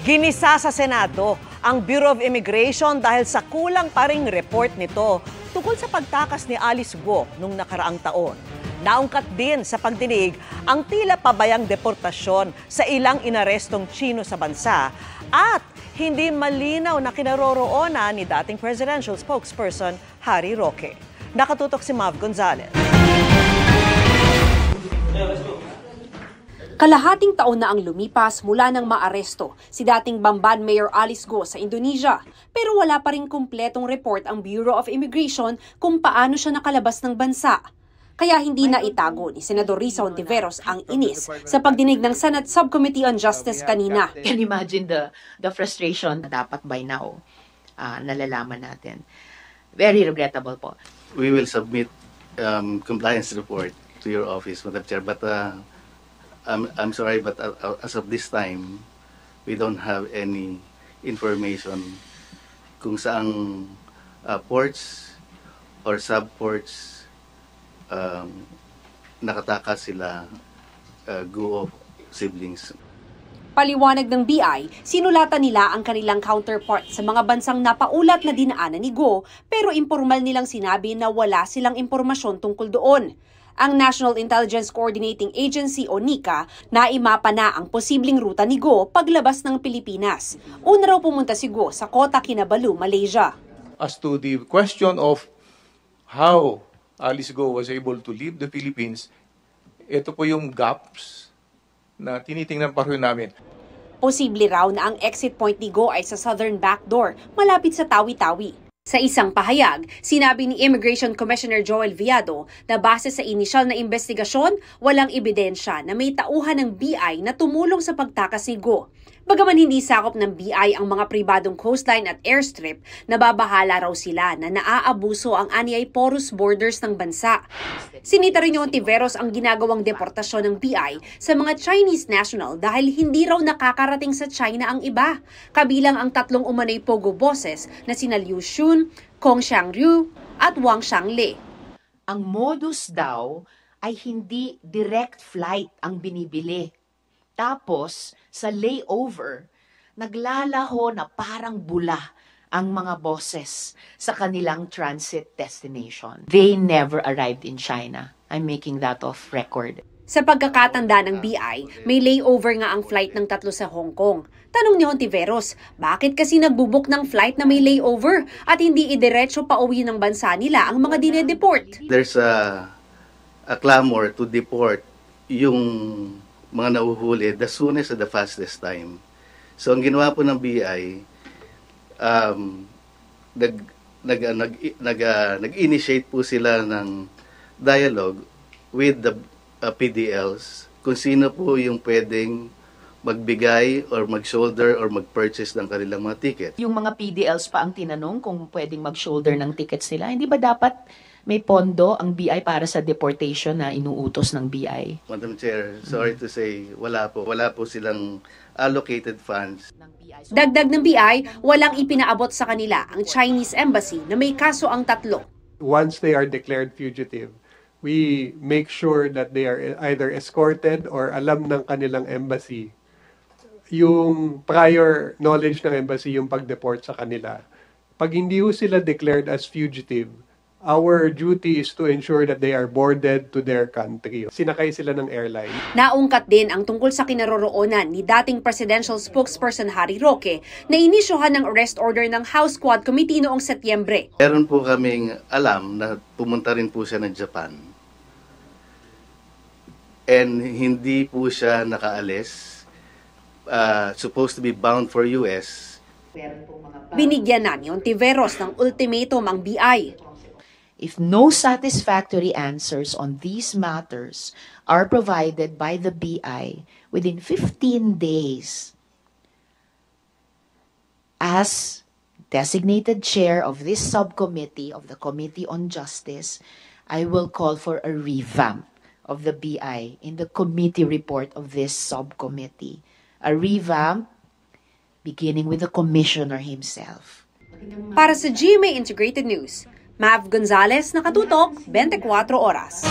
Ginisa sa Senado ang Bureau of Immigration dahil sa kulang pa ring report nito tungkol sa pagtakas ni Alice Guo nung nakaraang taon. Naungkat din sa pagdinig ang tila pabayang deportasyon sa ilang inarestong Chino sa bansa at hindi malinaw na kinaroroonan ni dating presidential spokesperson Harry Roque. Nakatutok si Mav Gonzalez. Kalahating taon na ang lumipas mula nang maaresto si dating Bamban Mayor Alice Guo sa Indonesia. Pero wala pa rin kumpletong report ang Bureau of Immigration kung paano siya nakalabas ng bansa. Kaya hindi na itago ni Senador Risa Hontiveros ang inis sa pagdinig ng Senate Subcommittee on Justice kanina. Can you imagine the frustration na dapat by now nalalaman natin? Very regrettable po. We will submit compliance report to your office, Madam Chair, but I'm sorry, but as of this time, we don't have any information kung saang ports or subports nakatakas sila Guo siblings. Paliwanag ng BI, sinulatan nila ang kanilang counterpart sa mga bansang napaulat na dinaanan ni Guo pero impormal nilang sinabi na wala silang impormasyon tungkol doon. Ang National Intelligence Coordinating Agency o NICA naimapa na ang posibleng ruta ni Guo paglabas ng Pilipinas. Una raw pumunta si Guo sa Kota Kinabalu, Malaysia. As to the question of how Alice Guo was able to leave the Philippines, ito po yung gaps na tinitingnan pa rin namin. Posible raw na ang exit point ni Guo ay sa southern backdoor, malapit sa Tawi-Tawi. Sa isang pahayag, sinabi ni Immigration Commissioner Joel Viado na base sa inisyal na investigasyon, walang ebidensya na may tauhan ng BI na tumulong sa pagtakas ni Guo. Bagaman hindi sakop ng BI ang mga pribadong coastline at airstrip, nababahala raw sila na naaabuso ang anyay porous borders ng bansa. Sinita rin ni Hontiveros ang ginagawang deportasyon ng BI sa mga Chinese national dahil hindi raw nakakarating sa China ang iba, kabilang ang tatlong umanay pogo bosses na sina Liu Xun, Kong Xiangryu at Wang Xiangle. Ang modus daw ay hindi direct flight ang binibili. Tapos, sa layover, naglalaho na parang bula ang mga bosses sa kanilang transit destination. They never arrived in China. I'm making that off record. Sa pagkakatanda ng BI, may layover nga ang flight ng tatlo sa Hong Kong. Tanong ni Hontiveros, bakit kasi nagbubuk ng flight na may layover at hindi idiretso pa uwi ng bansa nila ang mga dinedeport? There's a clamor to deport yung mga nauhuli the soonest at the fastest time. So ang ginawa po ng BI, nag-initiate po sila ng dialogue with the PDLs kung sino po yung pwedeng magbigay or mag-shoulder or mag-purchase ng kanilang mga ticket. Yung mga PDLs pa ang tinanong kung pwedeng mag-shoulder ng tickets nila. Hindi ba dapat may pondo ang BI para sa deportation na inuutos ng BI? Madam Chair, sorry to say, wala po silang allocated funds. Dagdag ng BI, walang ipinaabot sa kanila ang Chinese Embassy na may kaso ang tatlo. Once they are declared fugitive, we make sure that they are either escorted or alam ng kanilang embassy yung prior knowledge ng embassy yung pag-deport sa kanila. Pag hindi sila declared as fugitive, our duty is to ensure that they are boarded to their country. Sinakay sila ng airline. Naungkat din ang tungkol sa kinaroroonan ni dating presidential spokesperson Harry Roque na inisyuhan ng arrest order ng House Quad Committee noong Setyembre. Meron po kaming alam na pumunta rin po siya ng Japan. And hindi po siya nakaalis. Supposed to be bound for US. Binigyan na ni Hontiveros ng ultimatum ang BI. If no satisfactory answers on these matters are provided by the BI within 15 days, as designated chair of this subcommittee of the Committee on Justice, I will call for a revamp of the BI in the committee report of this subcommittee. A revamp beginning with the commissioner himself. Para sa GMA Integrated News, Mav Gonzalez, nakatutok, 24 oras.